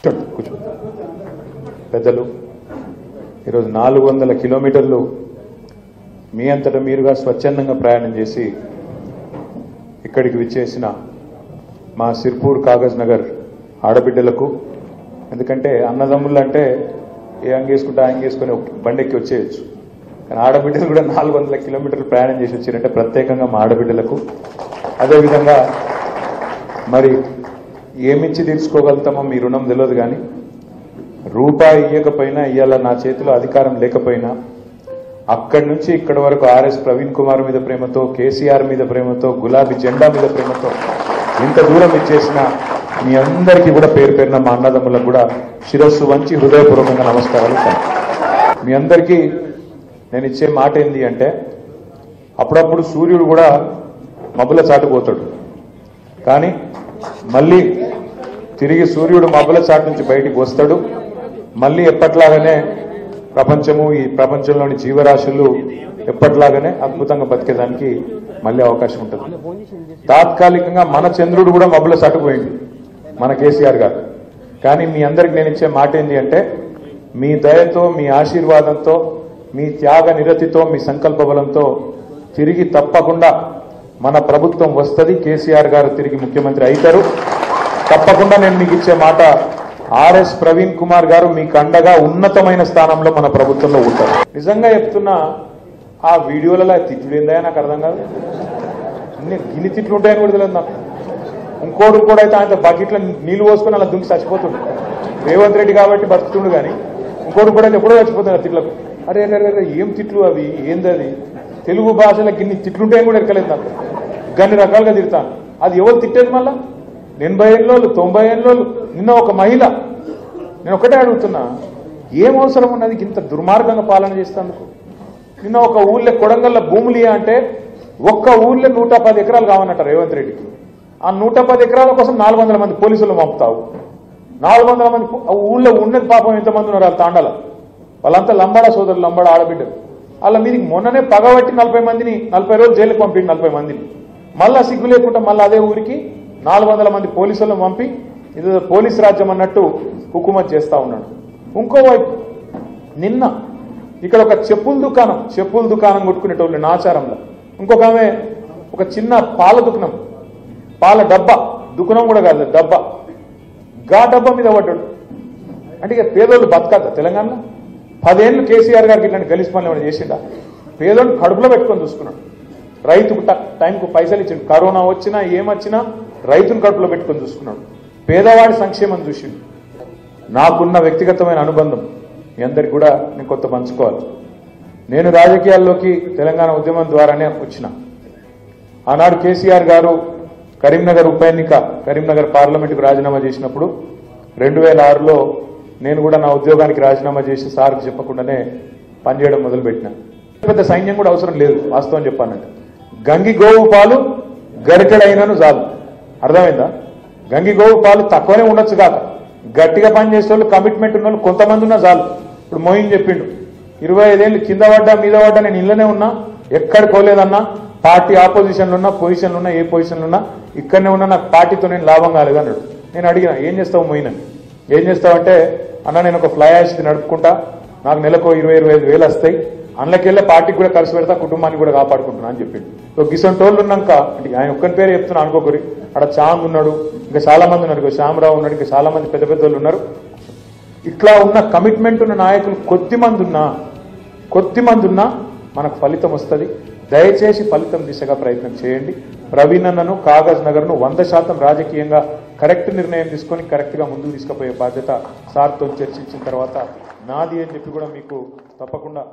కూర్చో. పెద్దలు, ఈరోజు 400 కిలోమీటర్లు మీ అంతటా మీరుగా స్వచ్ఛందంగా ప్రయాణం చేసి ఇక్కడికి విచ్చేసిన మా సిర్పూర్ కాగజ్ నగర్ ఆడబిడ్డలకు, ఎందుకంటే అన్నదమ్ముళ్ళు అంటే ఏ అంగేసుకుంటే అంగేసుకుని బండెక్కి వచ్చేయచ్చు, కానీ ఆడబిడ్డలు కూడా 400 కిలోమీటర్లు ప్రయాణం చేసి వచ్చారంటే ప్రత్యేకంగా మా ఆడబిడ్డలకు, అదేవిధంగా మరి ఏమిచ్చి తీర్చుకోగలుగుతామో మీ రుణం తెలియదు, కానీ రూపాయి ఇవ్వకపోయినా, ఇవాళ నా చేతిలో అధికారం లేకపోయినా అక్కడి నుంచి ఇక్కడి వరకు ఆర్ఎస్ ప్రవీణ్ కుమార్ మీద ప్రేమతో, కేసీఆర్ మీద ప్రేమతో, గులాబీ జెండా మీద ప్రేమతో ఇంత దూరం ఇచ్చేసిన మీ అందరికీ కూడా పేరు పేరున మా అన్నదమ్ములకు కూడా శిరస్సు వంచి హృదయపూర్వకంగా నమస్కారాలు. మీ అందరికీ నేను ఇచ్చే మాట ఏంది అంటే, అప్పుడప్పుడు సూర్యుడు కూడా మబ్బుల చాటుపోతాడు, కానీ మళ్ళీ తిరిగి సూర్యుడు మబ్బుల చాటు నుంచి బయటికి వస్తాడు. మళ్ళీ ఎప్పట్లాగానే ప్రపంచము, ఈ ప్రపంచంలోని జీవరాశులు ఎప్పట్లాగానే అద్భుతంగా బతికేదానికి మళ్ళీ అవకాశం ఉంటుంది. తాత్కాలికంగా మన చంద్రుడు కూడా మబ్బుల చాటుపోయింది మన కేసీఆర్ గారు, కానీ మీ అందరికి నేను ఇచ్చే మాట ఏంటి అంటే, మీ దయతో, మీ ఆశీర్వాదంతో, మీ త్యాగ నిరతితో, మీ సంకల్ప బలంతో తిరిగి తప్పకుండా మన ప్రభుత్వం వస్తుంది. కేసీఆర్ గారు తిరిగి ముఖ్యమంత్రి అవుతారు. తప్పకుండా నేను మీకు ఇచ్చే మాట, ఆర్ఎస్ ప్రవీణ్ కుమార్ గారు మీకు అండగా ఉన్నతమైన స్థానంలో మన ప్రభుత్వంలో ఉంటారు. నిజంగా చెప్తున్నా, ఆ వీడియోలలో తిట్లు ఏందా నాకు అర్థం కాదు. గిన్ని తిట్లు ఉంటాయని కూడా తెలియదు నాకు. ఇంకోటి కూడా అయితే ఆయన బకెట్లో నీళ్లు పోసుకొని అలా దుంకి చచ్చిపోతుండు. రేవంత్ రెడ్డి కాబట్టి బతుకుతుండు, కానీ ఇంకోటి కూడా అయితే ఎప్పుడో చచ్చిపోతుంది తిట్లకు. అరే అరే ఏం తిట్లు అవి, ఏంది అది? తెలుగు భాషలో గిన్ని తిట్లుంటాయని కూడా ఎక్కలేదు నాకు. గన్ని రకాలుగా తిడతాను. అది ఎవరు తిట్టేది మళ్ళా? 80 ఏళ్ళోళ్ళు, 90 ఏళ్ళోళ్ళు. నిన్న ఒక మహిళ, నేను ఒకటే అడుగుతున్నా, ఏం అవసరం ఉన్నది ఇంత దుర్మార్గంగా పాలన చేస్తేందుకు? నిన్న ఒక ఊళ్ళో కొడంగల్లో భూములు అంటే ఒక్క ఊళ్ళో 110 ఎకరాలు కావన్నట్టు రేవంత్ రెడ్డికి. ఆ 110 ఎకరాల కోసం 400 మంది పోలీసులు పంపుతావు. 400 మంది ఊళ్ళో ఉన్నది పాపం ఎంతమంది ఉన్నారు? వాళ్ళ తాండల వాళ్ళంతా లంబాడ సోదరులు, లంబాడ ఆడబిడ్డలు. వాళ్ళ మీదకి మొన్ననే పగబట్టి 40 మందిని 40 రోజులు జైలుకి పంపిండి. 40 మందిని మళ్ళా సిగ్గు లేకుండా మళ్ళీ అదే ఊరికి 400 మంది పోలీసులను పంపి ఇది పోలీస్ రాజ్యం అన్నట్టు హుకుమత్ చేస్తా ఉన్నాడు. ఇంకోవైపు నిన్న ఇక్కడ ఒక చెప్పుల దుకాణం కొట్టుకునేటోళ్ళు నాచారంలో. ఇంకొక ఆమె ఒక చిన్న పాల దుకాణం, పాల డబ్బా, దుకాణం కూడా కాదు డబ్బా, డబ్బా మీద పడ్డాడు. అంటే ఇక పేదోళ్ళు బతకద్దా తెలంగాణలో? 10 ఏళ్ళు కేసీఆర్ గారికి ఇట్లాంటి గలీజ్ పనులు ఏమైనా చేసిండా? పేదోళ్ళు కడుపులో పెట్టుకొని చూసుకున్నాడు. రైతుకు టైంకు పైసలు ఇచ్చిండు. కరోనా వచ్చినా ఏమొచ్చినా రైతును కడుపులో పెట్టుకొని చూసుకున్నాడు. పేదవాడి సంక్షేమం చూసిండు. నాకున్న వ్యక్తిగతమైన అనుబంధం మీ అందరికి కూడా నేను కొంత పంచుకోవాలి. నేను రాజకీయాల్లోకి తెలంగాణ ఉద్యమం ద్వారానే వచ్చిన. ఆనాడు కేసీఆర్ గారు కరీంనగర్ ఉప ఎన్నిక, కరీంనగర్ పార్లమెంటుకు రాజీనామా చేసినప్పుడు 2006లో నేను కూడా నా ఉద్యోగానికి రాజీనామా చేసి సార్కి చెప్పకుండానే పనిచేయడం మొదలుపెట్టినా. పెద్ద సైన్యం కూడా అవసరం లేదు. వాస్తవం చెప్పానంటే గంగి గోవు పాలు గరిటెడైనను చాలు. అర్థమైందా? గంగి గోవు పాలు తక్కువనే ఉండొచ్చు కాక, గట్టిగా పనిచేసే వాళ్ళు, కమిట్మెంట్ ఉన్న వాళ్ళు కొంతమంది ఉన్నా చాలు. ఇప్పుడు మోయిన్ చెప్పిండు, 25 ఏళ్ళు కింద పడ్డా మీద పడ్డా నేను ఇళ్ళనే ఉన్నా, ఎక్కడికోలేదన్నా, పార్టీ ఆపోజిషన్లో ఉన్నా, పొజిషన్లో ఉన్నా, ఏ పొజిషన్లో ఉన్నా ఇక్కడనే ఉన్నా, నాకు పార్టీతో నేను లాభం కాలేదు అన్నాడు. నేను అడిగిన, ఏం చేస్తావు మోయిన్ అని? ఏం చేస్తావంటే, అన్న నేను ఒక ఫ్లై యాష్ నడుపుకుంటా, నాకు నెలకు 20-25 వేలు వస్తాయి, అందులోకెళ్ళే పార్టీకి కూడా ఖర్చు పెడతా, కుటుంబాన్ని కూడా కాపాడుకుంటున్నా అని చెప్పిండు. సో గిసంటోళ్ళు ఉన్నాక, అంటే ఆయన ఒక్కని పేరు చెప్తున్నా అనుకోకరి, అక్కడ చాంద్ ఉన్నాడు, ఇంకా చాలా మంది ఉన్నారు, ఇంకా శ్యామరావు ఉన్నాడు, ఇంకా చాలా మంది పెద్ద పెద్దోళ్ళు ఉన్నారు. ఇట్లా ఉన్న కమిట్మెంట్ ఉన్న నాయకులు కొద్ది మంది ఉన్నా మనకు ఫలితం వస్తుంది. దయచేసి ఫలితం దిశగా ప్రయత్నం చేయండి. ప్రవీణ్ అన్నను, కాగజ్ నగర్ను 100% రాజకీయంగా కరెక్ట్ నిర్ణయం తీసుకొని కరెక్ట్గా ముందుకు తీసుకుపోయే బాధ్యత సార్తో చర్చించిన తర్వాత నాది అని చెప్పి కూడా మీకు తప్పకుండా